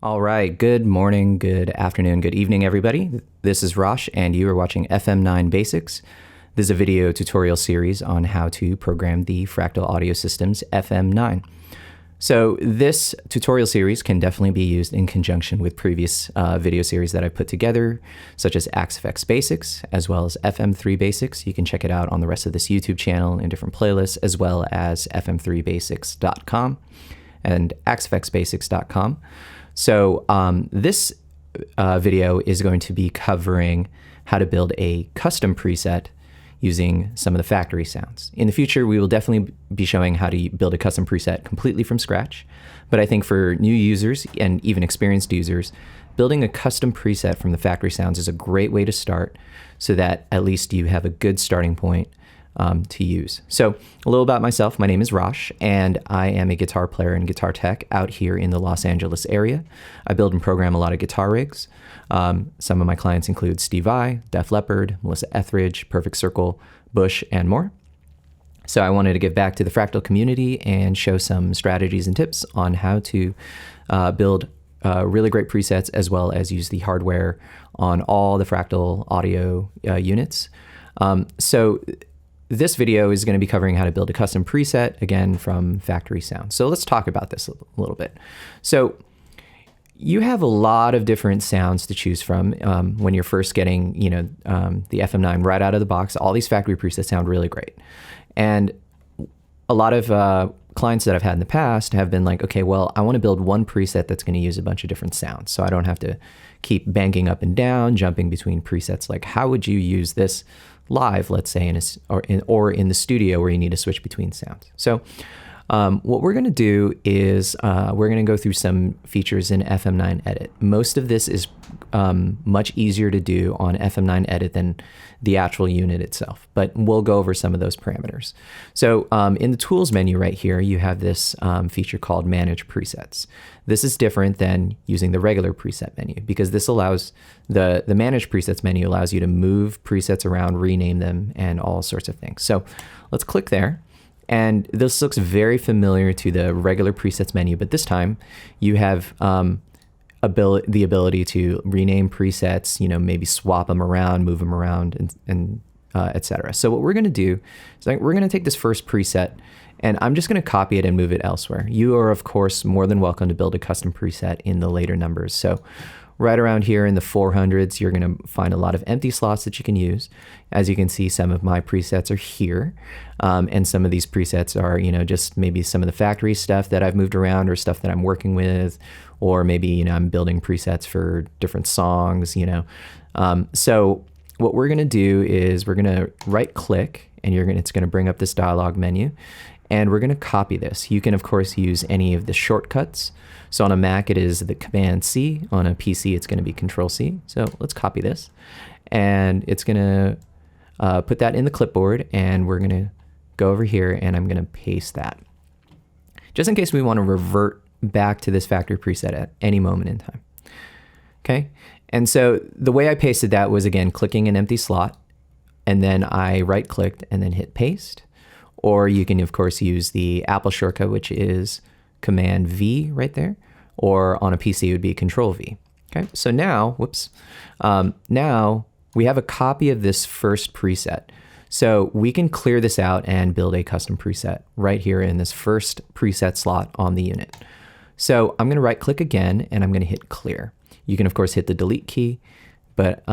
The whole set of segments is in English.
All right, good morning, good afternoon, good evening, everybody. This is Rosh, and you are watching FM9 Basics. This is a video tutorial series on how to program the Fractal Audio Systems FM9. So this tutorial series can definitely be used in conjunction with previous video series that I've put together, such as AXFX Basics, as well as FM3 Basics. You can check it out on the rest of this YouTube channel in different playlists, as well as fm3basics.com and axfxbasics.com. So this video is going to be covering how to build a custom preset using some of the factory sounds. In the future, we will definitely be showing how to build a custom preset completely from scratch. But I think for new users and even experienced users, building a custom preset from the factory sounds is a great way to start so that at least you have a good starting point to use. So a little about myself. My name is Rosh, and I am a guitar player and guitar tech out here in the Los Angeles area. I build and program a lot of guitar rigs. Some of my clients include Steve Vai, Leppard, Melissa Etheridge, Perfect Circle, Bush, and more. So I wanted to give back to the Fractal community and show some strategies and tips on how to build really great presets, as well as use the hardware on all the Fractal audio units. So this video is going to be covering how to build a custom preset, again, from factory sound. So let's talk about this a little bit. So you have a lot of different sounds to choose from when you're first getting, the FM9 right out of the box. All these factory presets sound really great. And a lot of clients that I've had in the past have been like, okay, well, I want to build one preset that's going to use a bunch of different sounds, so I don't have to keep banging up and down, jumping between presets. Like, how would you use this live, let's say, or in the studio where you need to switch between sounds? So what we're going to do is we're going to go through some features in FM9 Edit. Most of this is much easier to do on FM9 Edit than the actual unit itself, but we'll go over some of those parameters. So in the Tools menu right here, you have this feature called Manage Presets. This is different than using the regular preset menu, because this allows the Manage Presets menu allows you to move presets around, rename them, and all sorts of things. So let's click there. And this looks very familiar to the regular presets menu, but this time you have the ability to rename presets, maybe swap them around, move them around, and etc. So what we're going to do is we're going to take this first preset, and I'm just going to copy it and move it elsewhere. You are, of course, more than welcome to build a custom preset in the later numbers. So right around here in the 400s, you're going to find a lot of empty slots that you can use. As you can see, some of my presets are here. And some of these presets are, just maybe some of the factory stuff that I've moved around, or stuff that I'm working with, or maybe, I'm building presets for different songs, So what we're going to do is we're going to right click, and it's going to bring up this dialog menu, and we're going to copy this. You can, of course, use any of the shortcuts. So on a Mac, it is the Command C. On a PC, it's going to be Control C. So let's copy this, and it's going to put that in the clipboard, and we're going to go over here, and I'm going to paste that, just in case we want to revert back to this factory preset at any moment in time. Okay, and so the way I pasted that was, again, clicking an empty slot, and then I right-clicked and then hit paste. Or you can, of course, use the Apple shortcut, which is Command V right there, or on a PC it would be Control V. Okay, so now, now we have a copy of this first preset. So we can clear this out and build a custom preset right here in this first preset slot on the unit. So I'm going to right click again, and I'm going to hit clear. You can, of course, hit the delete key, but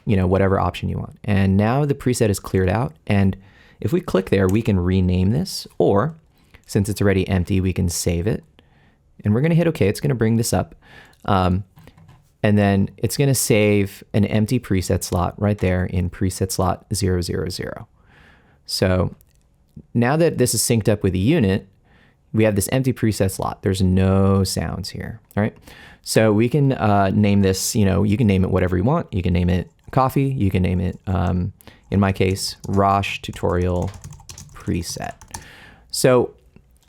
whatever option you want. And now the preset is cleared out, and if we click there, we can rename this, or since it's already empty, we can save it. And we're going to hit OK. It's going to bring this up. And then it's going to save an empty preset slot right there in preset slot 000. So now that this is synced up with the unit, we have this empty preset slot. There's no sounds here. All right. So we can name this, you can name it whatever you want. You can name it coffee. You can name it, in my case, Rosh tutorial preset. So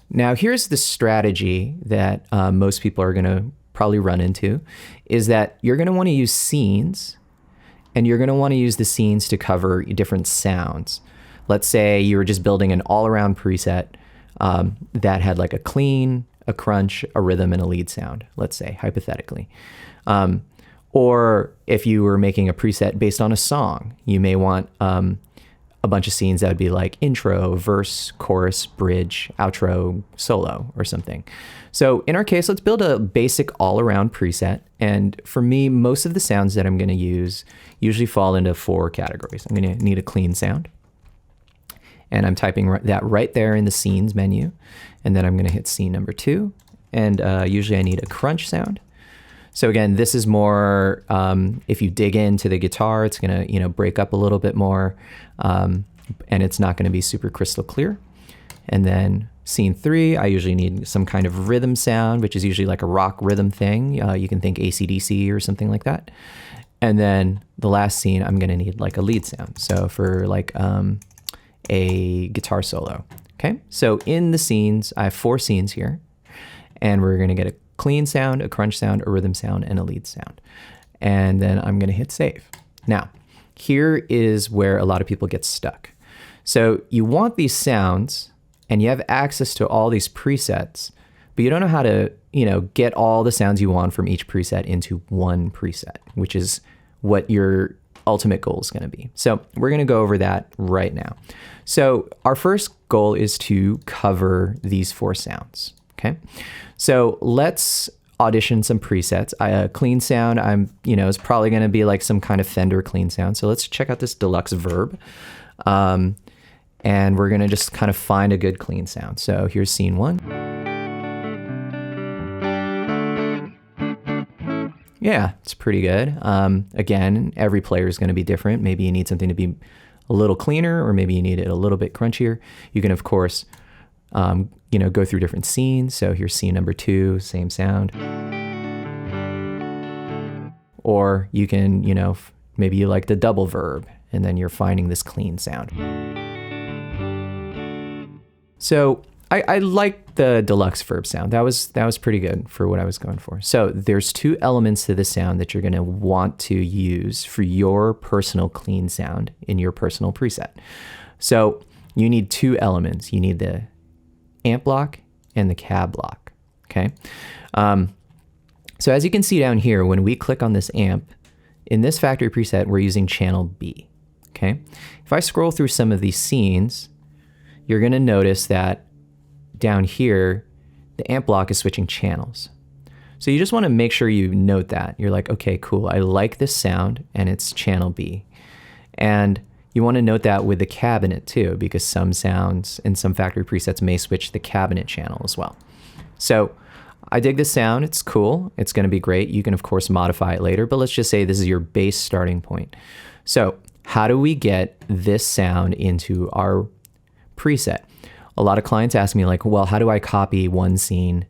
now here's the strategy that most people are going to probably run into, is that you're going to want to use scenes, and you're going to want to use the scenes to cover different sounds. Let's say you were just building an all-around preset that had like a clean a crunch, a rhythm, and a lead sound, let's say, hypothetically. Or if you were making a preset based on a song, you may want a bunch of scenes that would be like intro, verse, chorus, bridge, outro, solo, or something. So in our case, let's build a basic all-around preset. And for me, most of the sounds that I'm going to use usually fall into 4 categories. I'm going to need a clean sound. And I'm typing that right there in the scenes menu. And then I'm going to hit scene number 2. And usually I need a crunch sound. So again, this is more, if you dig into the guitar, it's going to, break up a little bit more, and it's not going to be super crystal clear. And then scene 3, I usually need some kind of rhythm sound, which is usually like a rock rhythm thing. You can think AC/DC or something like that. And then the last scene, I'm going to need like a lead sound. So for like a guitar solo. Okay. So in the scenes, I have 4 scenes here, and we're going to get a clean sound, a crunch sound, a rhythm sound, and a lead sound. And then I'm going to hit save. Now, here is where a lot of people get stuck. So you want these sounds and you have access to all these presets, but you don't know how to, get all the sounds you want from each preset into one preset, which is what your ultimate goal is going to be. So we're going to go over that right now. So our first goal is to cover these 4 sounds. Okay. So let's audition some presets. A clean sound, is probably going to be like some kind of Fender clean sound. So let's check out this deluxe Verb. And we're going to just kind of find a good clean sound. So here's scene 1. Yeah, it's pretty good. Again, every player is going to be different. Maybe you need something to be a little cleaner, or maybe you need it a little bit crunchier. You can, of course, go through different scenes. So here's scene number 2, same sound. Or you can, maybe you like the double Verb, and then you're finding this clean sound. So I like the deluxe Verb sound. That was pretty good for what I was going for. So there's 2 elements to the sound that you're going to want to use for your personal clean sound in your personal preset. So you need 2 elements. You need the amp block and the cab block. Okay. So as you can see down here, when we click on this amp, in this factory preset, we're using channel B. Okay. If I scroll through some of these scenes, you're going to notice that down here, the amp block is switching channels. So you just want to make sure you note that. You're like, okay, cool. I like this sound, and it's channel B. And you want to note that with the cabinet too, because some sounds in some factory presets may switch the cabinet channel as well. So I dig this sound. It's cool. It's going to be great. You can, of course, modify it later, but let's just say this is your base starting point. So how do we get this sound into our preset? A lot of clients ask me like, well, how do I copy one scene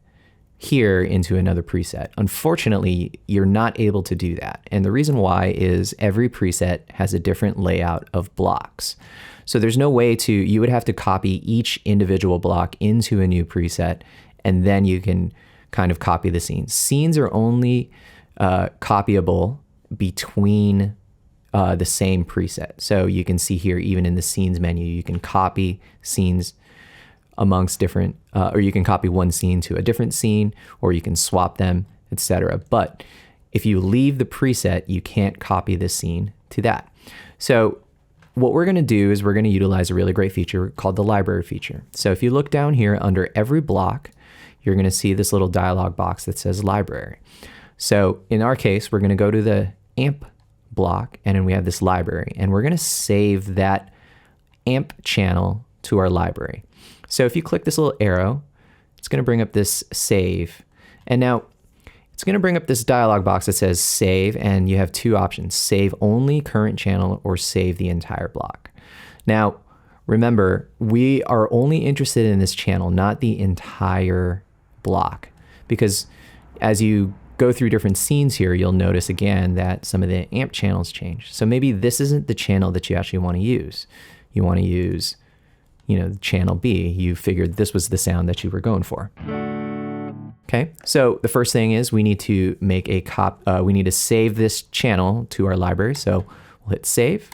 here into another preset? Unfortunately, you're not able to do that. And the reason why is every preset has a different layout of blocks. So there's no way you would have to copy each individual block into a new preset, and then you can kind of copy the scenes. Scenes are only copyable between the same preset. So you can see here, even in the scenes menu, you can copy scenes amongst different, or you can copy one scene to a different scene, or you can swap them, etc. But if you leave the preset, you can't copy this scene to that. So what we're going to do is we're going to utilize a really great feature called the library feature. So if you look down here under every block, you're going to see this little dialog box that says library. So in our case, we're going to go to the amp block, and then we have this library, and we're going to save that amp channel to our library. So if you click this little arrow, it's going to bring up this save. And now it's going to bring up this dialog box that says save, and you have 2 options: save only current channel or save the entire block. Now, remember, we are only interested in this channel, not the entire block, because as you go through different scenes here, you'll notice again that some of the amp channels change. So maybe this isn't the channel that you actually want to use. You want to use, channel B. You figured this was the sound that you were going for. Okay, so the first thing is we need to make we need to save this channel to our library. So we'll hit save,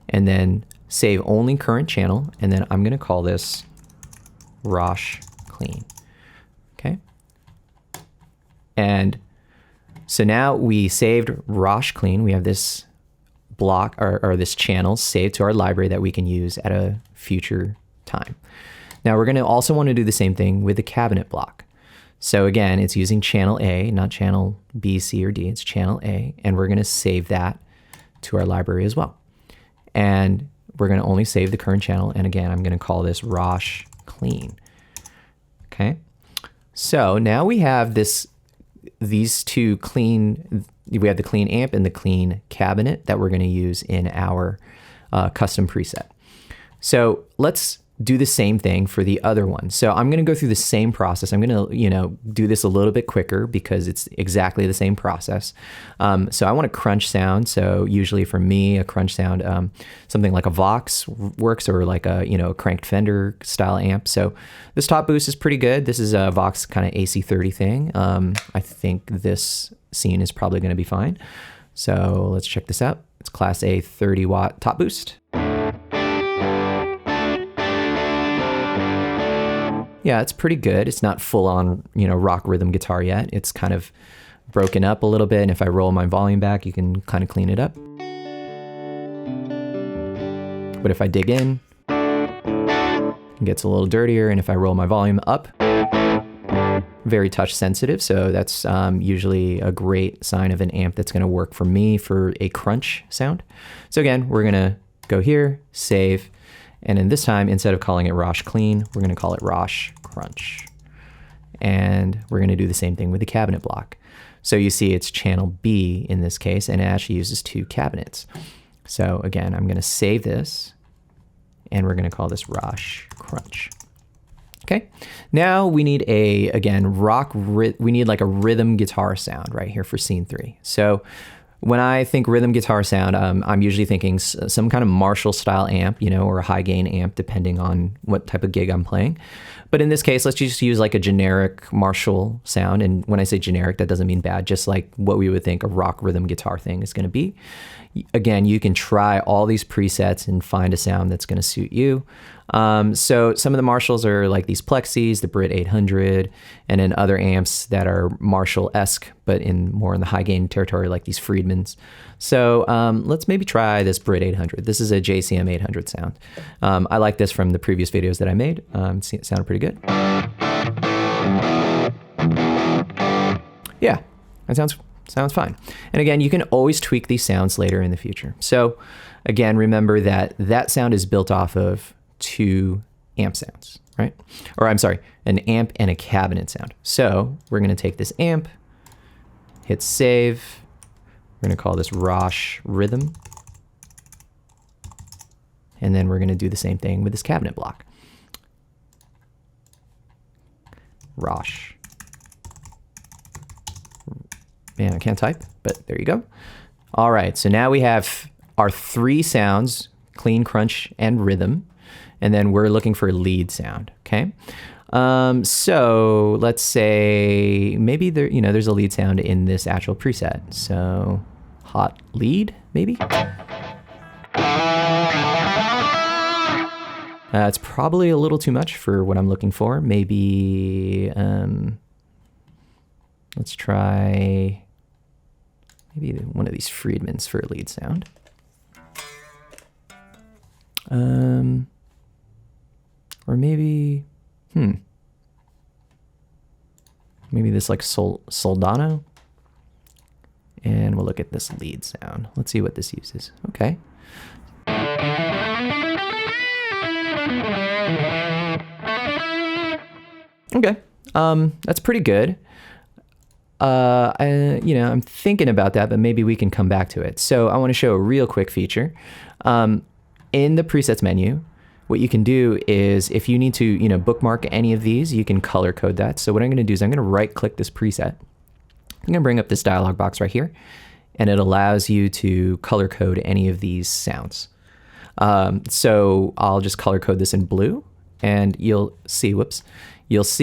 and then save only current channel, and then I'm going to call this Rosh clean. Okay. And so now we saved Rosh clean. We have this block or this channel saved to our library that we can use at a future time. Now we're going to also want to do the same thing with the cabinet block. So again, it's using channel A, not channel B, C, or D. It's channel A, and we're going to save that to our library as well. And we're going to only save the current channel. And again, I'm going to call this Rosh clean. Okay. So now we have these two clean, we have the clean amp and the clean cabinet that we're going to use in our custom preset. So let's do the same thing for the other one. So I'm going to go through the same process. I'm going to, do this a little bit quicker because it's exactly the same process. So I want a crunch sound. So usually for me, a crunch sound, something like a Vox works, or like a, a cranked Fender style amp. So this top boost is pretty good. This is a Vox kind of AC30 thing. I think this scene is probably going to be fine. So let's check this out. It's Class A 30 watt top boost. Yeah, it's pretty good. It's not full on, rock rhythm guitar yet. It's kind of broken up a little bit. And if I roll my volume back, you can kind of clean it up. But if I dig in, it gets a little dirtier. And if I roll my volume up, very touch sensitive. So that's usually a great sign of an amp that's going to work for me for a crunch sound. So again, we're going to go here, save. And then this time, instead of calling it Rosh clean, we're going to call it Rosh crunch. And we're going to do the same thing with the cabinet block. So you see it's channel B in this case, and it actually uses two cabinets. So again, I'm going to save this, and we're going to call this Rosh crunch. Okay. Now we need we need like a rhythm guitar sound right here for scene 3. So when I think rhythm guitar sound, I'm usually thinking some kind of Marshall style amp, or a high gain amp, depending on what type of gig I'm playing. But in this case, let's just use like a generic Marshall sound. And when I say generic, that doesn't mean bad, just like what we would think a rock rhythm guitar thing is going to be. Again, you can try all these presets and find a sound that's going to suit you. So some of the Marshalls are like these Plexis, the Brit 800, and then other amps that are Marshall-esque, but more in the high gain territory, like these Friedmans. So let's maybe try this Brit 800. This is a JCM 800 sound. I like this from the previous videos that I made. It sounded pretty good. Yeah, that sounds fine. And again, you can always tweak these sounds later in the future. So again, remember that sound is built off of two amp sounds, right? Or I'm sorry, an amp and a cabinet sound. So we're going to take this amp, hit save. We're going to call this Rosh rhythm. And then we're going to do the same thing with this cabinet block. Rosh. Man, I can't type, but there you go. All right, so now we have our 3 sounds, clean, crunch, and rhythm. And then we're looking for a lead sound, okay? So let's say maybe there's a lead sound in this actual preset. So hot lead, maybe? It's probably a little too much for what I'm looking for. Maybe, let's try maybe one of these Friedmans for a lead sound. Or maybe, maybe this like Soldano. And we'll look at this lead sound. Let's see what this uses. Okay. Okay. That's pretty good. I'm thinking about that, but maybe we can come back to it. So I want to show a real quick feature. In the presets menu, what you can do is if you need to, bookmark any of these, you can color code that. So what I'm going to do is I'm going to right click this preset. I'm going to bring up this dialog box right here, and it allows you to color code any of these sounds. So I'll just color code this in blue, and you'll see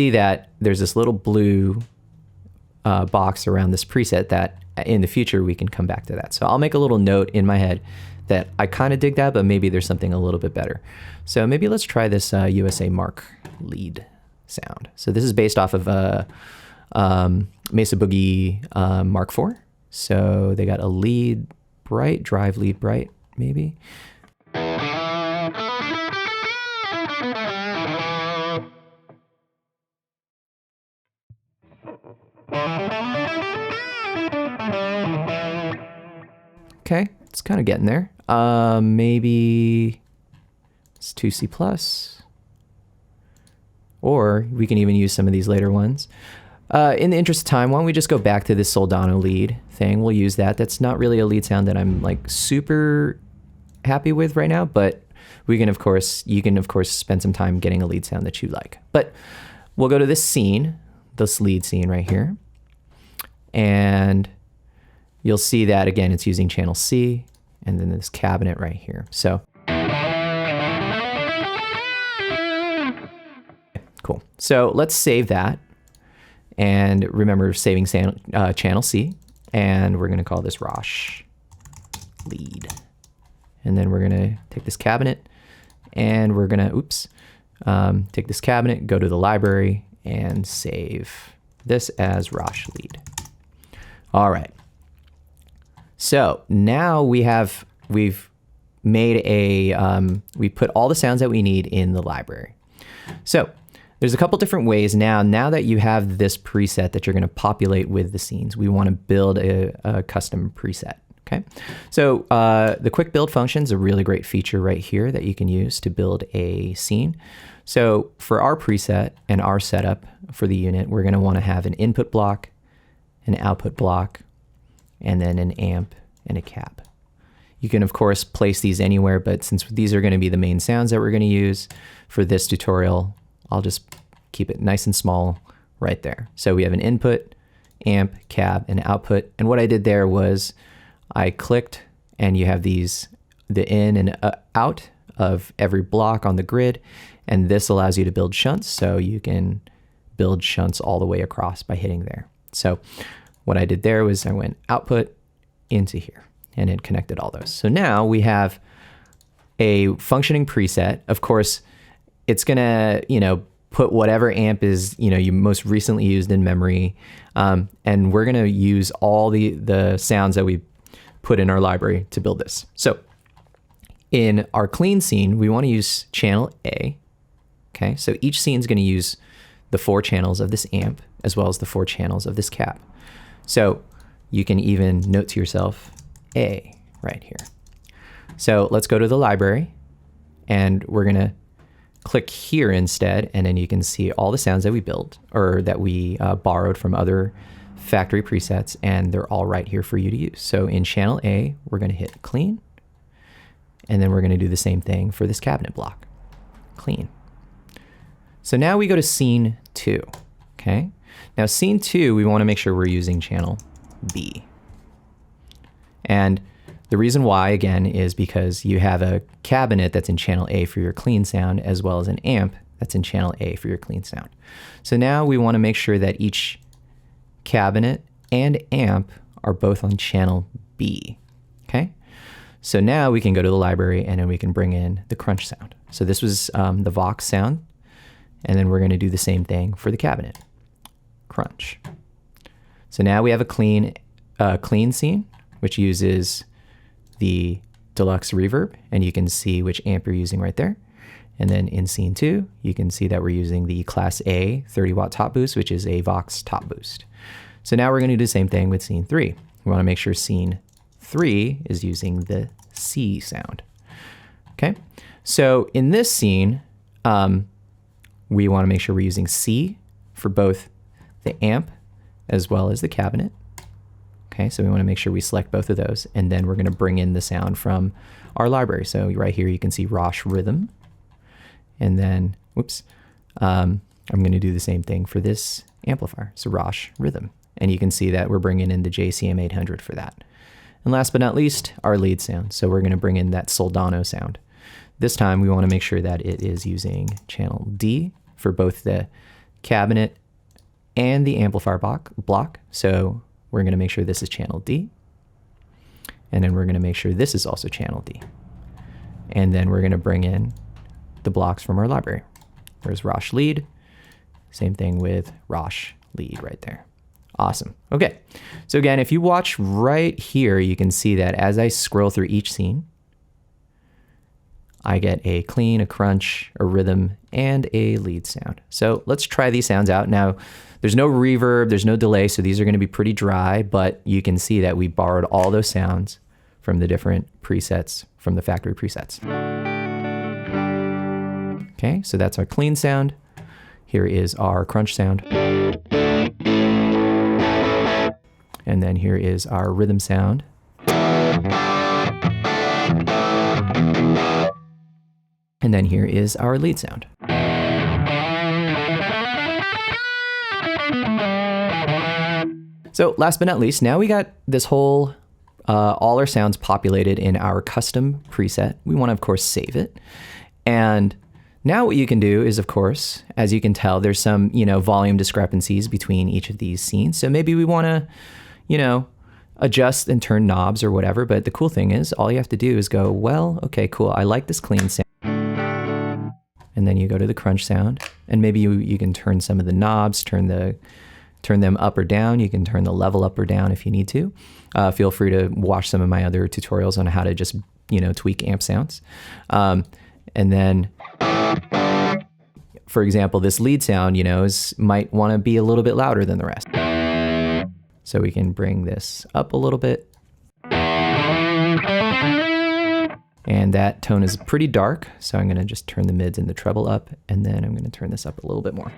that there's this little blue box around this preset that in the future we can come back to that. So I'll make a little note in my head that I kind of dig that, but maybe there's something a little bit better. So maybe let's try this USA Mark lead sound. So this is based off of a Mesa Boogie Mark IV. So they got a lead bright, drive lead bright, maybe. Okay, it's kind of getting there. Maybe it's 2C+, or we can even use some of these later ones. In the interest of time, why don't we just go back to this Soldano lead thing? We'll use that. That's not really a lead sound that I'm like super happy with right now, but you can of course spend some time getting a lead sound that you like. But we'll go to this scene, this lead scene right here, and you'll see that again, it's using channel C and then this cabinet right here. So cool. So let's save that. And remember saving channel C, and we're gonna call this Rosh lead. And then we're gonna take this cabinet and we're gonna, take this cabinet, go to the library and save this as Rosh lead. All right. So now we've made we put all the sounds that we need in the library. So there's a couple different ways now that you have this preset that you're going to populate with the scenes. We want to build a custom preset. Okay, so the quick build function is a really great feature right here that you can use to build a scene. So for our preset and our setup for the unit, we're going to want to have an input block, an output block, and then an amp and a cab. You can of course place these anywhere, but since these are going to be the main sounds that we're going to use for this tutorial, I'll just keep it nice and small right there. So we have an input, amp, cab, and output. And what I did there was I clicked, and you have these, the in and out of every block on the grid. And this allows you to build shunts. So you can build shunts all the way across by hitting there. So what I did there was I went output into here, and it connected all those. So now we have a functioning preset. Of course, it's gonna, put whatever amp is, you most recently used in memory. And we're gonna use all the sounds that we put in our library to build this. So in our clean scene, we wanna use channel A. Okay, so each scene is gonna use the 4 channels of this amp as well as the 4 channels of this cab. So you can even note to yourself A right here. So let's go to the library, and we're gonna click here instead, and then you can see all the sounds that we built or that we borrowed from other factory presets, and they're all right here for you to use. So in channel A, we're gonna hit clean, and then we're gonna do the same thing for this cabinet block, clean. So now we go to scene 2, okay? Now scene 2, we wanna make sure we're using channel B. And the reason why, again, is because you have a cabinet that's in channel A for your clean sound, as well as an amp that's in channel A for your clean sound. So now we want to make sure that each cabinet and amp are both on channel B, okay? So now we can go to the library, and then we can bring in the crunch sound. So this was the Vox sound, and then we're going to do the same thing for the cabinet, crunch. So now we have a clean scene, which uses the deluxe reverb, and you can see which amp you're using right there. And then in scene 2, you can see that we're using the class A 30-watt top boost, which is a Vox top boost. So now we're going to do the same thing with scene 3. We want to make sure scene 3 is using the C sound. Okay, so in this scene, we want to make sure we're using C for both the amp as well as the cabinet. Okay, so we want to make sure we select both of those, and then we're going to bring in the sound from our library. So right here you can see Rosh rhythm, and then, I'm going to do the same thing for this amplifier, so Rosh rhythm. And you can see that we're bringing in the JCM 800 for that. And last but not least, our lead sound. So we're going to bring in that Soldano sound. This time we want to make sure that it is using channel D for both the cabinet and the amplifier block. So we're going to make sure this is channel D. And then we're going to make sure this is also channel D. And then we're going to bring in the blocks from our library. There's Rosh lead, Same thing with Rosh lead right there. Awesome. Okay. So again, if you watch right here, you can see that as I scroll through each scene, I get a clean, a crunch, a rhythm, and a lead sound. So let's try these sounds out. Now, there's no reverb, there's no delay, so these are going to be pretty dry, but you can see that we borrowed all those sounds from the different presets, from the factory presets. Okay, so that's our clean sound. Here is our crunch sound. And then here is our rhythm sound. And then here is our lead sound. So last but not least, now we got this whole, all our sounds populated in our custom preset. We want to, of course, save it. And now what you can do is, of course, as you can tell, there's some, volume discrepancies between each of these scenes. So maybe we want to, adjust and turn knobs or whatever. But the cool thing is, all you have to do is go, well, okay, cool. I like this clean sound. And then you go to the crunch sound, and maybe you can turn some of the knobs, turn them up or down. You can turn the level up or down if you need to. Feel free to watch some of my other tutorials on how to just, tweak amp sounds. And then, for example, this lead sound, might want to be a little bit louder than the rest. So we can bring this up a little bit. And that tone is pretty dark, so I'm going to just turn the mids and the treble up, and then I'm going to turn this up a little bit more.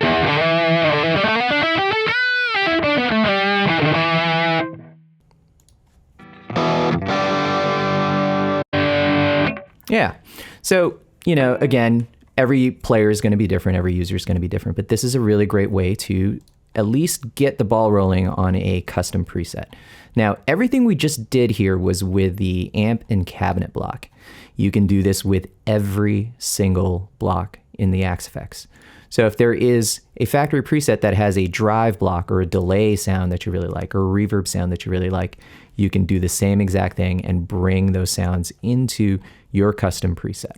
Yeah, so, again, every player is going to be different, every user is going to be different, but this is a really great way to at least get the ball rolling on a custom preset. Now, everything we just did here was with the amp and cabinet block. You can do this with every single block in the Axe-Fx. So if there is a factory preset that has a drive block or a delay sound that you really like, or a reverb sound that you really like, you can do the same exact thing and bring those sounds into your custom preset.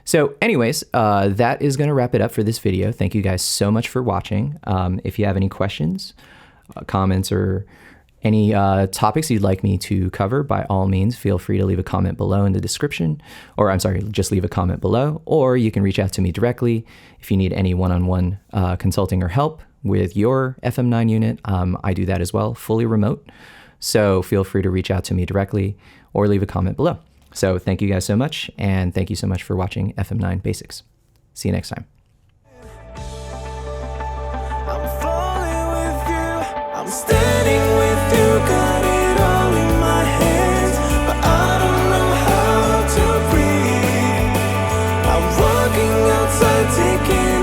So anyways, that is going to wrap it up for this video. Thank you guys so much for watching. If you have any questions, comments, or any topics you'd like me to cover, by all means, feel free to leave a comment below in the description, or I'm sorry, just leave a comment below, or you can reach out to me directly if you need any one-on-one consulting or help with your FM9 unit. I do that as well, fully remote. So feel free to reach out to me directly or leave a comment below. So thank you guys so much, and thank you so much for watching FM9 Basics. See you next time. Standing with you, got it all in my hands, but I don't know how to breathe. I'm walking outside, taking